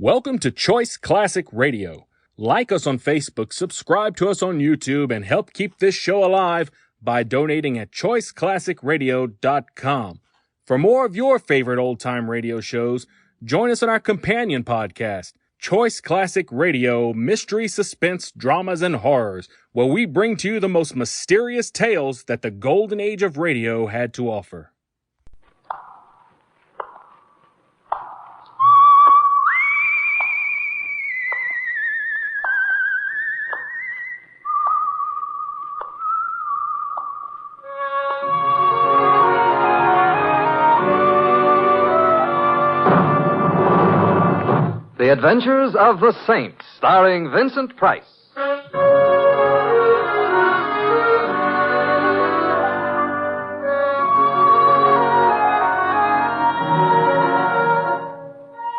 Welcome to Choice Classic Radio. Like us on Facebook, subscribe to us on YouTube, and help keep this show alive by donating at choiceclassicradio.com. For more of your favorite old-time radio shows, join us on our companion podcast, Choice Classic Radio, Mystery, Suspense, Dramas, and Horrors, where we bring to you the most mysterious tales that the golden age of radio had to offer. The Adventures of the Saint, starring Vincent Price.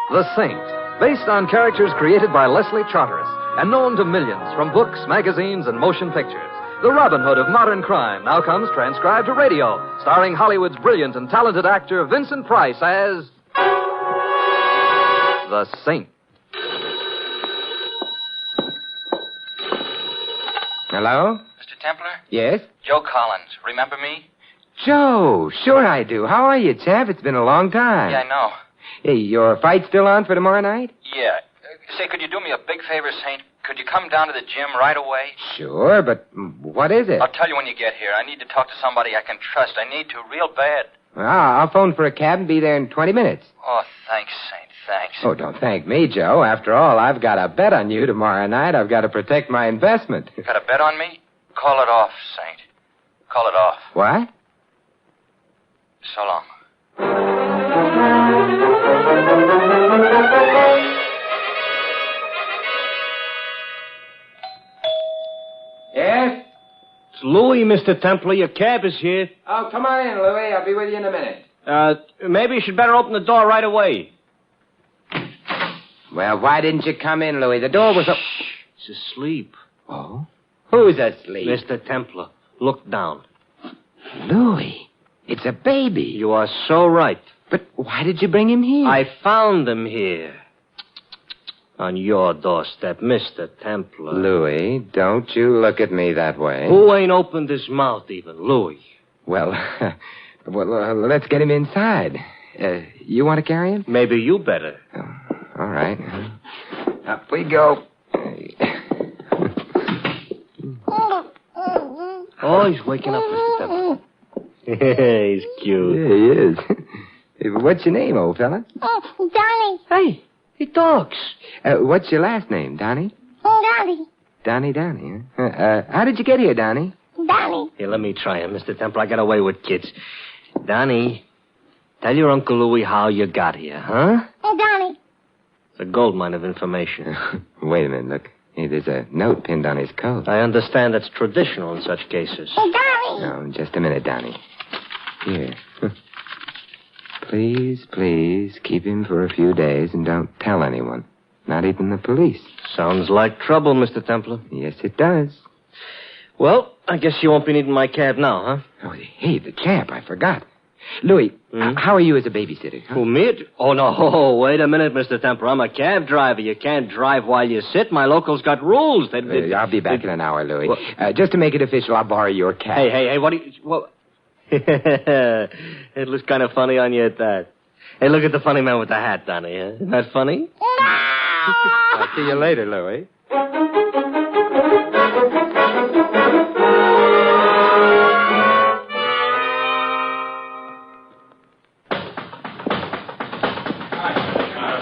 The Saint, based on characters created by Leslie Charteris and known to millions from books, magazines, and motion pictures. The Robin Hood of modern crime now comes transcribed to radio, starring Hollywood's brilliant and talented actor Vincent Price as The Saint. Hello? Mr. Templar? Yes? Joe Collins. Remember me? Joe, sure I do. How are you, chap? It's been a long time. Yeah, I know. Hey, your fight still on for tomorrow night? Yeah. Say, could you do me a big favor, Saint? Could you come down to the gym right away? Sure, but what is it? I'll tell you when you get here. I need to talk to somebody I can trust. I need to real bad. Well, I'll phone for a cab and be there in 20 minutes. Oh, thanks, Saint. Thanks. Oh, don't thank me, Joe. After all, I've got a bet on you tomorrow night. I've got to protect my investment. Got a bet on me? Call it off, Saint. Call it off. What? So long. Yes? It's Louis, Mr. Templar. Your cab is here. Oh, come on in, Louis. I'll be with you in a minute. Maybe you should better open the door right away. Well, why didn't you come in, Louis? The door was He's asleep. Oh? Who's asleep? Mr. Templar, look down. Louis, it's a baby. You are so right. But why did you bring him here? I found him here. On your doorstep, Mr. Templar. Louis, don't you look at me that way. Who ain't opened his mouth even? Louis. Well, let's get him inside. You want to carry him? Maybe you better. Oh, all right. Up we go. Oh, he's waking up, Mr. Templar. He's cute. Yeah, he is. What's your name, old fella? Donnie. Hey, he talks. What's your last name, Donnie? Donnie. Donnie, huh? How did you get here, Donnie? Donnie. Here, let me try him, Mr. Templar. I got away with kids. Donnie, tell your Uncle Louis how you got here, huh? Donnie. It's a goldmine of information. Wait a minute, look. Hey, there's a note pinned on his coat. I understand that's traditional in such cases. Donnie. No, just a minute, Donnie. Here. Please keep him for a few days and don't tell anyone. Not even the police. Sounds like trouble, Mr. Templar. Yes, it does. Well, I guess you won't be needing my cab now, huh? Oh, hey, the cab, I forgot. Louis, how are you as a babysitter? Huh? Who, me? Oh, no, wait a minute, Mr. Templar. I'm a cab driver. You can't drive while you sit. My locals got rules. I'll be back in an hour, Louis. Just to make it official, I'll borrow your cab. Hey, what do you... Well, it looks kind of funny on you at that. Hey, look at the funny man with the hat, Donnie. Huh? Isn't that funny? I'll see you later, Louis.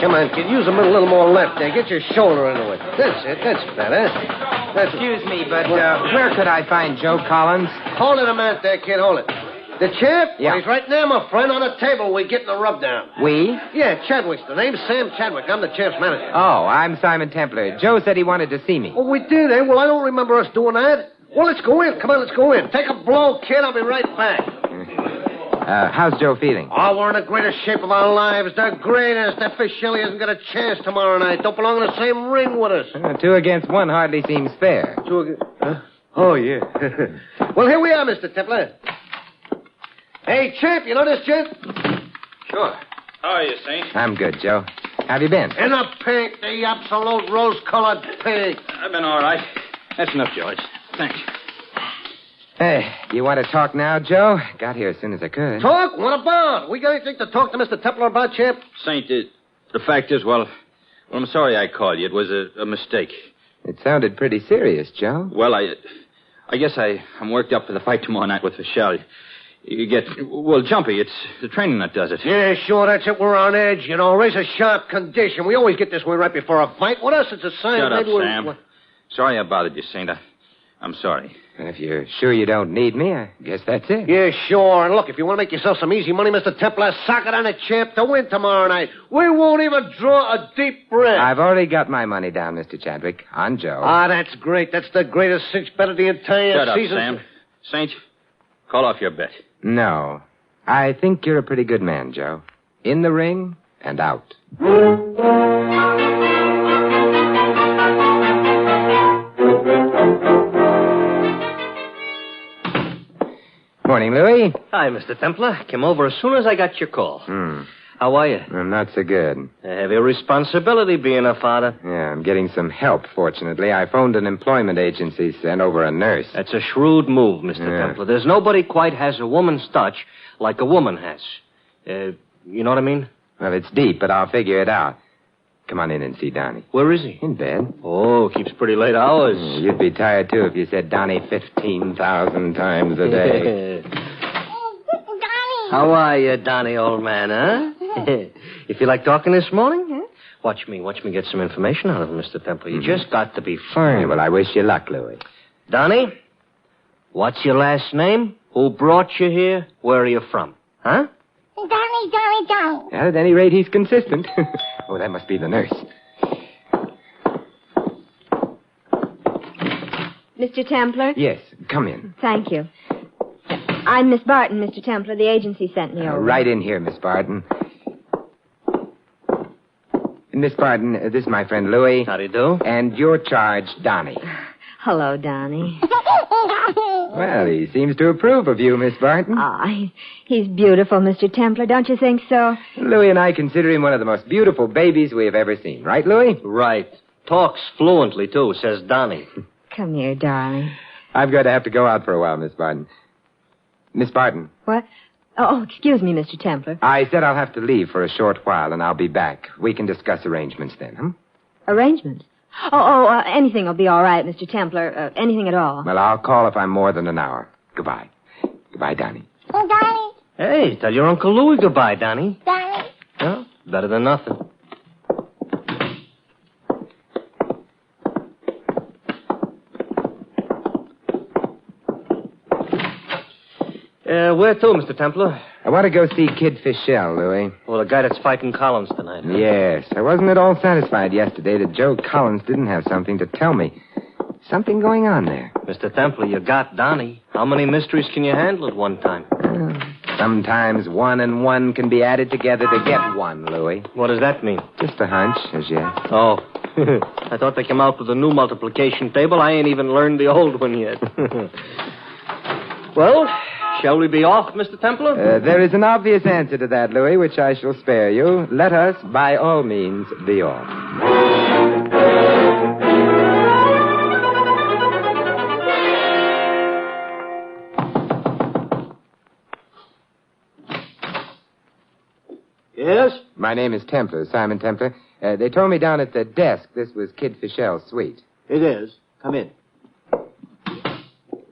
Come on, kid. Use a little more left there. Get your shoulder into it. That's it. That's better. Excuse me, but where could I find Joe Collins? Hold it a minute there, kid. Hold it. The champ? Yeah. Well, he's right there, my friend, on the table. We're getting a rub down. We? Yeah, Chadwick's the name. Sam Chadwick. I'm the champ's manager. Oh, I'm Simon Templar. Joe said he wanted to see me. Oh, we did, eh? Well, I don't remember us doing that. Well, let's go in. Come on, let's go in. Take a blow, kid. I'll be right back. How's Joe feeling? Oh, we're in the greatest shape of our lives. The greatest. That fish Shelley hasn't got a chance tomorrow night. Don't belong in the same ring with us. 2 against 1 hardly seems fair. Oh, yeah. Well, here we are, Mr. Templar. Hey, champ, you know this gent? Sure. How are you, Saint? I'm good, Joe. How have you been? In a pink, the absolute rose-colored pink. I've been all right. That's enough, George. Thanks. Hey, you want to talk now, Joe? Got here as soon as I could. Talk? What about? We got anything to talk to Mr. Templar about, champ? Saint, the fact is, well, I'm sorry I called you. It was a mistake. It sounded pretty serious, Joe. Well, I guess I'm worked up for the fight tomorrow night with Michelle. You get, well, jumpy. It's the training that does it. Yeah, sure, that's it. We're on edge, you know. Razor sharp condition. We always get this way right before a fight. With us, it's a sign. Shut up, maybe Sam. Sorry I bothered you, Saint. I'm sorry. And if you're sure you don't need me, I guess that's it. Yeah, sure. And look, if you want to make yourself some easy money, Mr. Templar, sock it on the champ to win tomorrow night. We won't even draw a deep breath. I've already got my money down, Mr. Chadwick, on Joe. Ah, that's great. That's the greatest cinch bet of the entire Shut up, season. Sam. Saint, call off your bet. No. I think you're a pretty good man, Joe. In the ring and out. Morning, Louis. Hi, Mr. Templar. Came over as soon as I got your call. How are you? I'm not so good. A heavy responsibility being a father. Yeah, I'm getting some help, fortunately. I phoned an employment agency, sent over a nurse. That's a shrewd move, Mr. Yeah. Templar. There's nobody quite has a woman's touch like a woman has. You know what I mean? Well, it's deep, but I'll figure it out. Come on in and see Donnie. Where is he? In bed. Oh, keeps pretty late hours. You'd be tired, too, if you said Donnie 15,000 times a day. Donnie. How are you, Donnie, old man, huh? You feel like talking this morning? Huh? Watch me get some information out of him, Mr. Templar. You just got to be firm. Yeah, well, I wish you luck, Louis. Donnie, what's your last name? Who brought you here? Where are you from? Huh? Donnie. Well, at any rate, he's consistent. Oh, that must be the nurse. Mr. Templar? Yes, come in. Thank you. I'm Miss Barton, Mr. Templar. The agency sent me over. Right in here, Miss Barton. Miss Barton, this is my friend Louis. How do you do? And your charge, Donnie. Hello, Donnie. Well, he seems to approve of you, Miss Barton. He's beautiful, Mr. Templar. Don't you think so? Louis and I consider him one of the most beautiful babies we have ever seen. Right, Louis? Right. Talks fluently, too, says Donnie. Come here, darling. I'm going to have to go out for a while, Miss Barton. Miss Barton. What? Oh, excuse me, Mr. Templar. I said I'll have to leave for a short while, and I'll be back. We can discuss arrangements then, huh? Arrangements? Anything will be all right, Mr. Templar. Anything at all. Well, I'll call if I'm more than an hour. Goodbye. Goodbye, Donnie. Donnie. Hey, tell your Uncle Louis goodbye, Donnie. Donnie. Well, better than nothing. Where to, Mr. Templar? I want to go see Kid Fischel, Louis. Well, the guy that's fighting Collins tonight. Huh? Yes. I wasn't at all satisfied yesterday that Joe Collins didn't have something to tell me. Something going on there. Mr. Templar, you got Donnie. How many mysteries can you handle at one time? Sometimes 1 and 1 can be added together to get 1, Louis. What does that mean? Just a hunch, as yet. Oh. I thought they came out with a new multiplication table. I ain't even learned the old one yet. Well, shall we be off, Mr. Templar? There is an obvious answer to that, Louis, which I shall spare you. Let us, by all means, be off. Yes? My name is Templar, Simon Templar. They told me down at the desk this was Kid Fischel's suite. It is. Come in.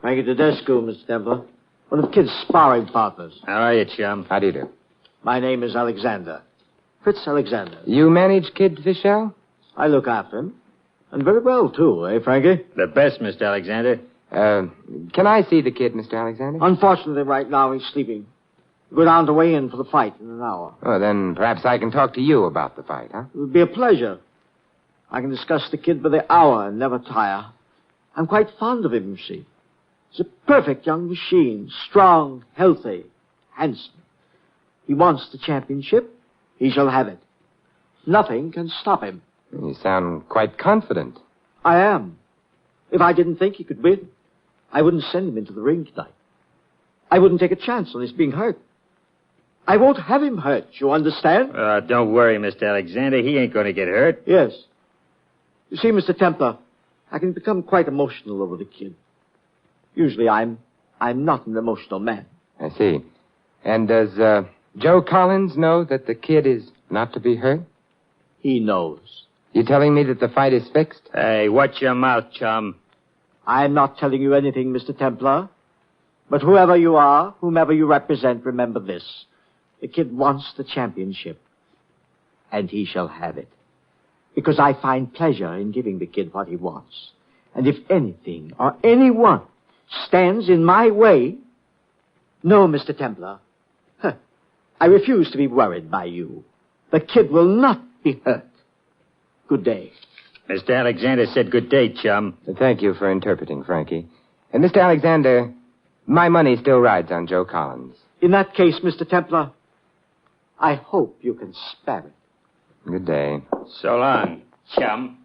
Right at the desk, Mr. Templar. One of Kid's sparring partners. How are you, chum? How do you do? My name is Alexander. Fritz Alexander. You manage Kid Fischel? I look after him. And very well, too, eh, Frankie? The best, Mr. Alexander. Can I see the kid, Mr. Alexander? Unfortunately, right now, he's sleeping. Go down to weigh in for the fight in an hour. Oh, then perhaps I can talk to you about the fight, huh? It would be a pleasure. I can discuss the kid by the hour and never tire. I'm quite fond of him, you see. He's a perfect young machine. Strong, healthy, handsome. He wants the championship. He shall have it. Nothing can stop him. You sound quite confident. I am. If I didn't think he could win, I wouldn't send him into the ring tonight. I wouldn't take a chance on his being hurt. I won't have him hurt, you understand? Don't worry, Mr. Alexander. He ain't going to get hurt. Yes. You see, Mr. Templar, I can become quite emotional over the kid. Usually I'm not an emotional man. I see. And does Joe Collins know that the kid is not to be hurt? He knows. You telling me that the fight is fixed? Hey, watch your mouth, chum. I'm not telling you anything, Mr. Templar. But whoever you are, whomever you represent, remember this. The kid wants the championship. And he shall have it. Because I find pleasure in giving the kid what he wants. And if anything or anyone stands in my way... No, Mr. Templar. I refuse to be worried by you. The kid will not be hurt. Good day. Mr. Alexander said good day, chum. Thank you for interpreting, Frankie. And Mr. Alexander, my money still rides on Joe Collins. In that case, Mr. Templar, I hope you can spare it. Good day. So long, chum.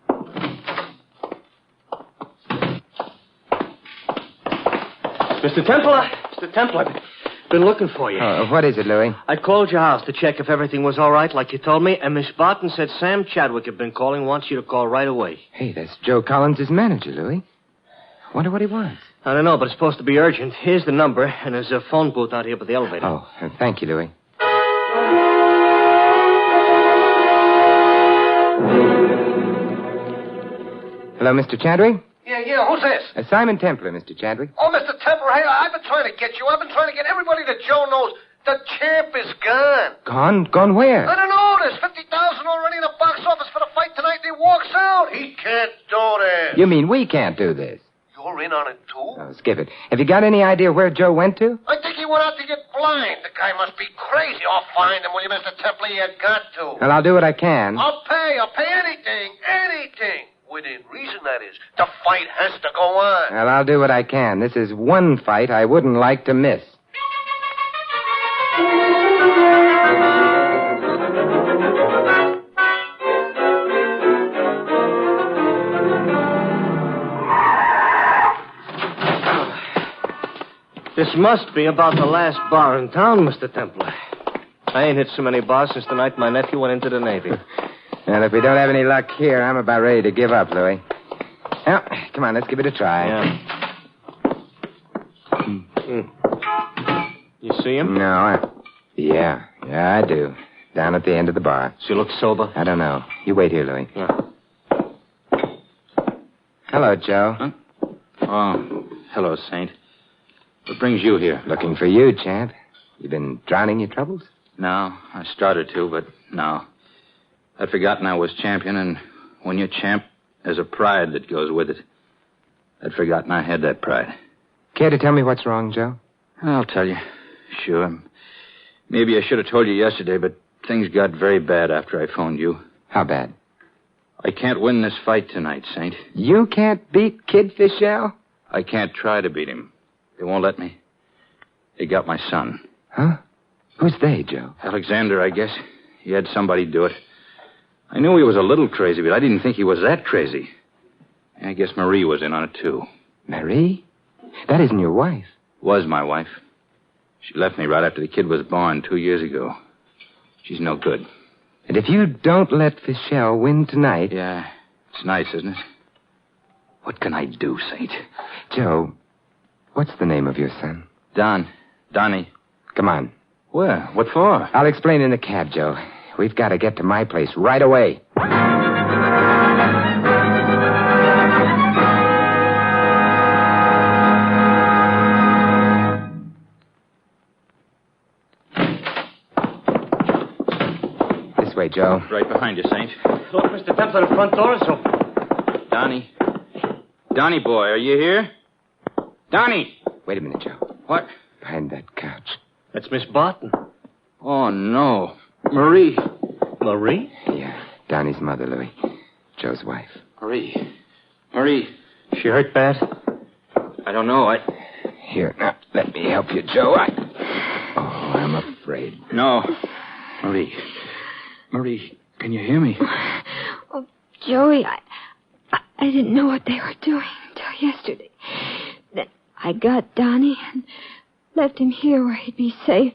Mr. Templar! Mr. Templar, I've been looking for you. What is it, Louis? I called your house to check if everything was all right, like you told me, and Miss Barton said Sam Chadwick had been calling, wants you to call right away. Hey, that's Joe Collins' manager, Louis. Wonder what he wants. I don't know, but it's supposed to be urgent. Here's the number, and there's a phone booth out here by the elevator. Oh, thank you, Louis. Hello, Mr. Chadwick? Yeah, who's this? Simon Templar, Mr. Chadwick. Oh, Mr. Templar, hey, I've been trying to get you. I've been trying to get everybody that Joe knows. The champ is gone. Gone? Gone where? I don't know. There's $50,000 already in the box office for the fight tonight, and he walks out. He can't do this. You mean we can't do this? You're in on it, too? Oh, skip it. Have you got any idea where Joe went to? I think he went out to get blind. The guy must be crazy. I'll find him, will you, Mr. Templar? You got to. Well, I'll do what I can. I'll pay anything. Within reason, that is. The fight has to go on. Well, I'll do what I can. This is one fight I wouldn't like to miss. This must be about the last bar in town, Mr. Templar. I ain't hit so many bars since the night my nephew went into the Navy. Well, if we don't have any luck here, I'm about ready to give up, Louis. Well, come on, let's give it a try. Yeah. You see him? No, Yeah, I do. Down at the end of the bar. Does he look sober? I don't know. You wait here, Louis. Yeah. Hello, Joe. Huh? Oh, hello, Saint. What brings you here? Looking for you, champ. You been drowning your troubles? No, I started to, but no. I'd forgotten I was champion, and when you're champ, there's a pride that goes with it. I'd forgotten I had that pride. Care to tell me what's wrong, Joe? I'll tell you. Sure. Maybe I should have told you yesterday, but things got very bad after I phoned you. How bad? I can't win this fight tonight, Saint. You can't beat Kid Fischel? I can't try to beat him. They won't let me. They got my son. Huh? Who's they, Joe? Alexander, I guess. He had somebody do it. I knew he was a little crazy, but I didn't think he was that crazy. I guess Marie was in on it, too. Marie? That isn't your wife. Was my wife. She left me right after the kid was born 2 years ago. She's no good. And if you don't let Fischel win tonight... Yeah, it's nice, isn't it? What can I do, Saint? Joe, what's the name of your son? Donnie. Come on. Where? What for? I'll explain in the cab, Joe. We've got to get to my place right away. This way, Joe. Right behind you, Saint. Look, Mr. Templar, the front door is open. Donnie. Donnie boy, are you here? Donnie! Wait a minute, Joe. What? Behind that couch. That's Miss Barton. Oh, no. Marie. Marie? Yeah, Donnie's mother, Louis. Joe's wife. Marie. She hurt bad? I don't know. Here, now, let me help you, Joe. I'm afraid. No. Marie, can you hear me? Oh, Joey, I didn't know what they were doing until yesterday. Then I got Donnie and left him here where he'd be safe.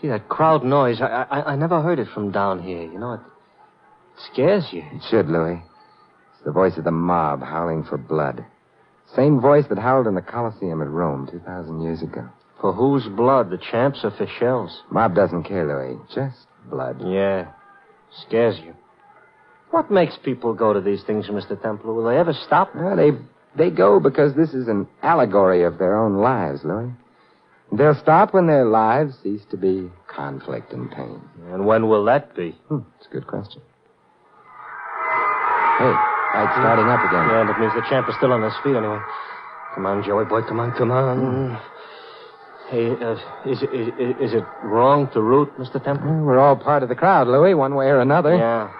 Gee, that crowd noise, I never heard it from down here. You know, it scares you. It should, Louis. It's the voice of the mob howling for blood. Same voice that howled in the Colosseum at Rome 2,000 years ago. For whose blood? The champs or Fichel's? Mob doesn't care, Louis. Just blood. Yeah. Scares you. What makes people go to these things, Mr. Templar? Will they ever stop? Well, they go because this is an allegory of their own lives, Louis. They'll stop when their lives cease to be conflict and pain. And when will that be? It's a good question. Hey, fight's starting up again. Yeah, that means the champ is still on his feet anyway. Come on, Joey boy, come on. Hey, is it wrong to root, Mr. Templar? We're all part of the crowd, Louis, one way or another. Yeah.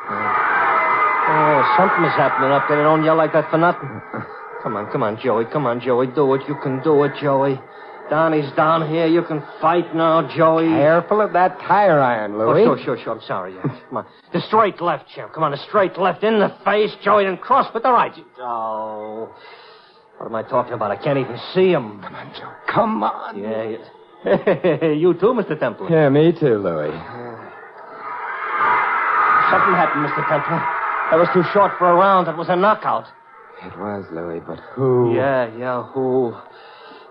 Oh, something is happening up there. Don't yell like that for nothing. Come on, Joey. Come on, Joey. Do it. You can do it, Joey. Donnie's down here. You can fight now, Joey. Careful of that tire iron, Louis. Oh, sure. I'm sorry. Come on. The straight left, champ. Come on, the straight left. In the face, Joey, and cross with the right. Oh. What am I talking about? I can't even see him. Come on, Joe. Come on. Yeah. You too, Mr. Templar. Yeah, me too, Louis. Something happened, Mr. Templar. That was too short for a round. That was a knockout. It was, Louis, but who? Yeah, who?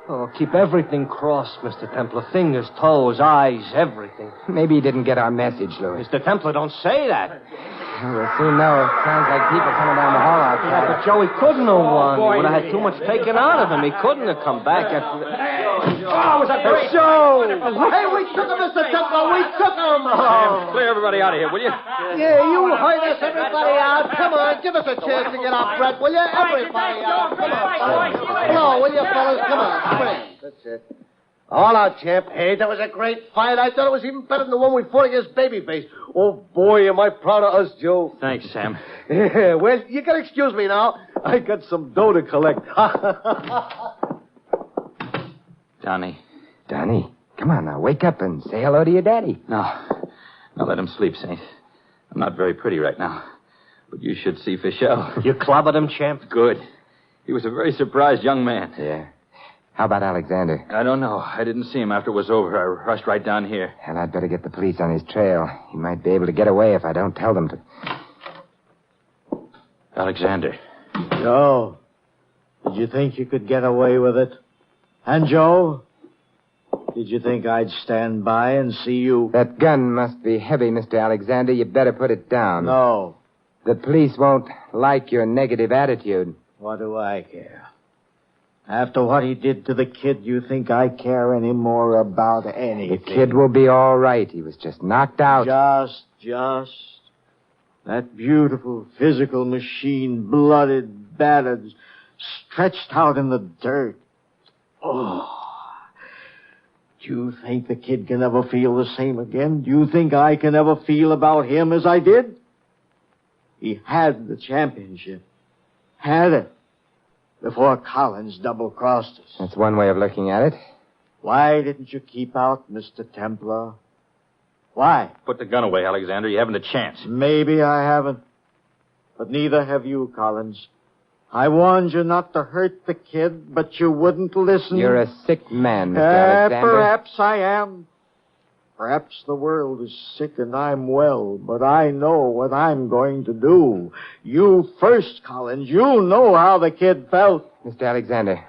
Oh, keep everything crossed, Mr. Templar. Fingers, toes, eyes, everything. Maybe he didn't get our message, Louis. Mr. Templar, don't say that. We'll soon know. It sounds like people coming down the hall outside. Yeah, but Joey couldn't have won. He would have had too much taken out of him. He couldn't have come back after the... Oh, was that great show? Hey, we took him, Mr. Templar. We took him. Clear everybody out of here, will you? Yeah, you heard us, everybody out. Come on, give us a chance to get our breath, will you? Everybody out. Come on. Hello, will you, fellas? Come on. That's it. All out, champ. Hey, that was a great fight. I thought it was even better than the one we fought against Babyface. Oh, boy, am I proud of us, Joe. Thanks, Sam. Yeah, well, you gotta excuse me now. I got some dough to collect. Donnie. Donnie, come on now. Wake up and say hello to your daddy. No, let him sleep, Saint. I'm not very pretty right now. But you should see Fischel. You clobbered him, champ? Good. He was a very surprised young man. Yeah. How about Alexander? I don't know. I didn't see him after it was over. I rushed right down here. Hell, I'd better get the police on his trail. He might be able to get away if I don't tell them to. Alexander. Joe, did you think you could get away with it? And Joe, did you think I'd stand by and see you? That gun must be heavy, Mr. Alexander. You better put it down. No. The police won't like your negative attitude. What do I care? After what he did to the kid, you think I care any more about anything? The kid will be all right. He was just knocked out. Just. That beautiful physical machine, blooded, battered, stretched out in the dirt. Oh. Do you think the kid can ever feel the same again? Do you think I can ever feel about him as I did? He had the championship. Had it. Before Collins double-crossed us. That's one way of looking at it. Why didn't you keep out Mr. Templar? Why? Put the gun away, Alexander. You haven't a chance. Maybe I haven't. But neither have you, Collins. I warned you not to hurt the kid, but you wouldn't listen. You're a sick man, Mr. Alexander. Perhaps I am. Perhaps the world is sick and I'm well, but I know what I'm going to do. You first, Collins. You know how the kid felt. Mr. Alexander,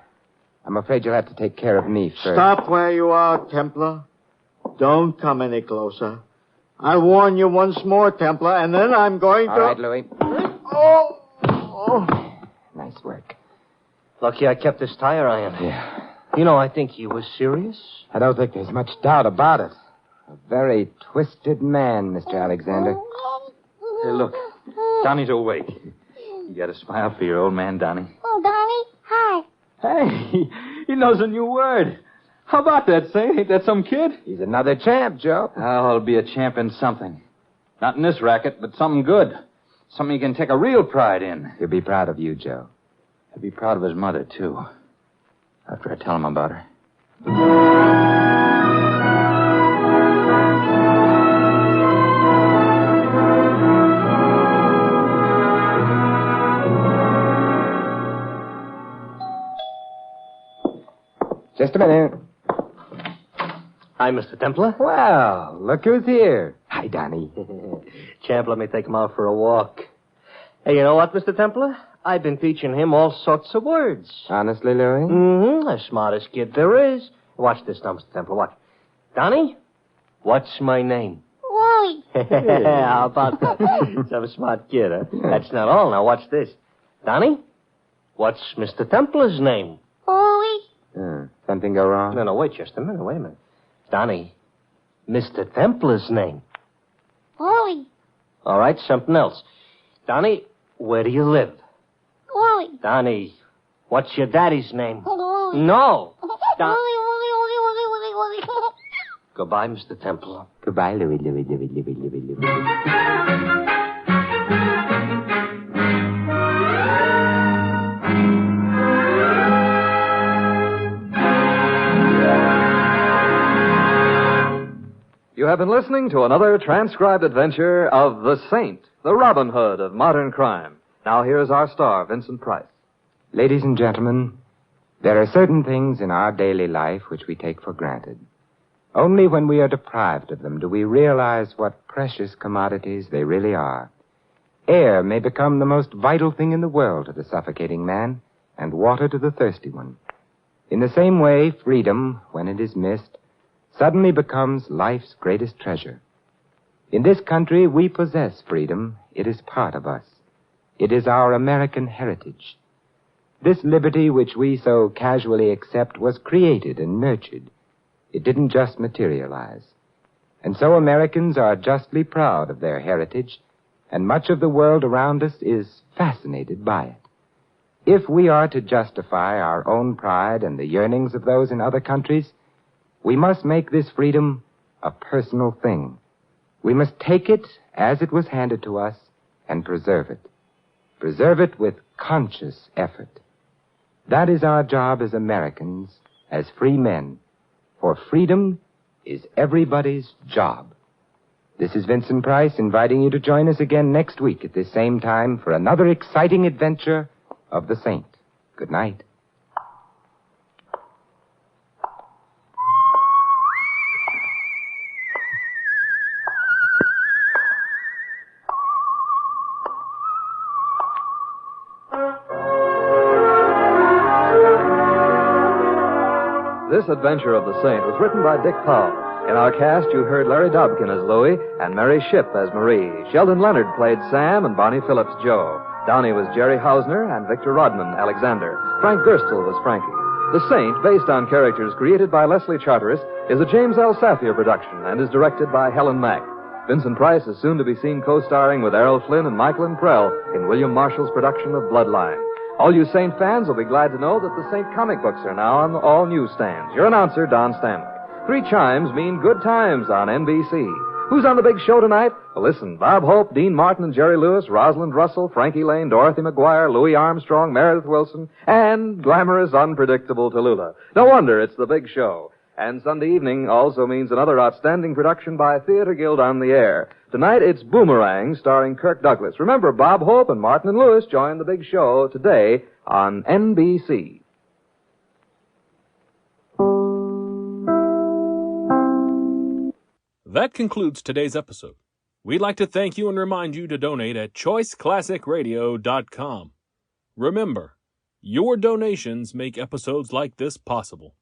I'm afraid you'll have to take care of me first. Stop where you are, Templar. Don't come any closer. I'll warn you once more, Templar, and then I'm going to... All right, Louis. Oh. Nice work. Lucky I kept this tire iron. Yeah. You know, I think he was serious. I don't think there's much doubt about it. A very twisted man, Mr. Alexander. Hey, look. Donnie's awake. You got a smile for your old man, Donnie. Oh, Donnie, hi. Hey, he knows a new word. How about that, Saint? Ain't that some kid? He's another champ, Joe. Oh, he'll be a champ in something. Not in this racket, but something good. Something he can take a real pride in. He'll be proud of you, Joe. He'll be proud of his mother, too. After I tell him about her. Just a minute. Hi, Mr. Templar. Well, look who's here. Hi, Donnie. Champ, let me take him out for a walk. Hey, you know what, Mr. Templar? I've been teaching him all sorts of words. Honestly, Louis? Mm-hmm. The smartest kid there is. Watch this now, Mr. Templar. Watch. Donnie, what's my name? Wally. How about that? Some smart kid, huh? That's not all. Now watch this. Donnie, what's Mr. Templar's name? Wally. Something go wrong? No, wait just a minute. Wait a minute. Donnie, Mr. Templar's name. Wally. All right, something else. Donnie, where do you live? Wally. Donnie, what's your daddy's name? Wally. No. Wally. Goodbye, Mr. Templar. Goodbye, Louis. You have been listening to another transcribed adventure of The Saint, the Robin Hood of modern crime. Now here's our star, Vincent Price. Ladies and gentlemen, there are certain things in our daily life which we take for granted. Only when we are deprived of them do we realize what precious commodities they really are. Air may become the most vital thing in the world to the suffocating man, and water to the thirsty one. In the same way, freedom, when it is missed, suddenly becomes life's greatest treasure. In this country, we possess freedom. It is part of us. It is our American heritage. This liberty which we so casually accept was created and nurtured. It didn't just materialize. And so Americans are justly proud of their heritage, and much of the world around us is fascinated by it. If we are to justify our own pride and the yearnings of those in other countries, we must make this freedom a personal thing. We must take it as it was handed to us and preserve it. Preserve it with conscious effort. That is our job as Americans, as free men. For freedom is everybody's job. This is Vincent Price inviting you to join us again next week at this same time for another exciting adventure of the Saint. Good night. This adventure of the Saint was written by Dick Powell. In our cast, you heard Larry Dobkin as Louie and Mary Shipp as Marie. Sheldon Leonard played Sam and Bonnie Phillips Joe. Downey was Jerry Hausner and Victor Rodman Alexander. Frank Gerstle was Frankie. The Saint, based on characters created by Leslie Charteris, is a James L. Safier production and is directed by Helen Mack. Vincent Price is soon to be seen co-starring with Errol Flynn and Michael Prell in William Marshall's production of Bloodline. All you Saint fans will be glad to know that the Saint comic books are now on all newsstands. Your announcer, Don Stanley. 3 chimes mean good times on NBC. Who's on the big show tonight? Well, listen, Bob Hope, Dean Martin and Jerry Lewis, Rosalind Russell, Frankie Lane, Dorothy McGuire, Louis Armstrong, Meredith Wilson, and glamorous, unpredictable Tallulah. No wonder it's the big show. And Sunday evening also means another outstanding production by Theater Guild on the Air. Tonight it's Boomerang, starring Kirk Douglas. Remember, Bob Hope and Martin and Lewis join the big show today on NBC. That concludes today's episode. We'd like to thank you and remind you to donate at choiceclassicradio.com. Remember, your donations make episodes like this possible.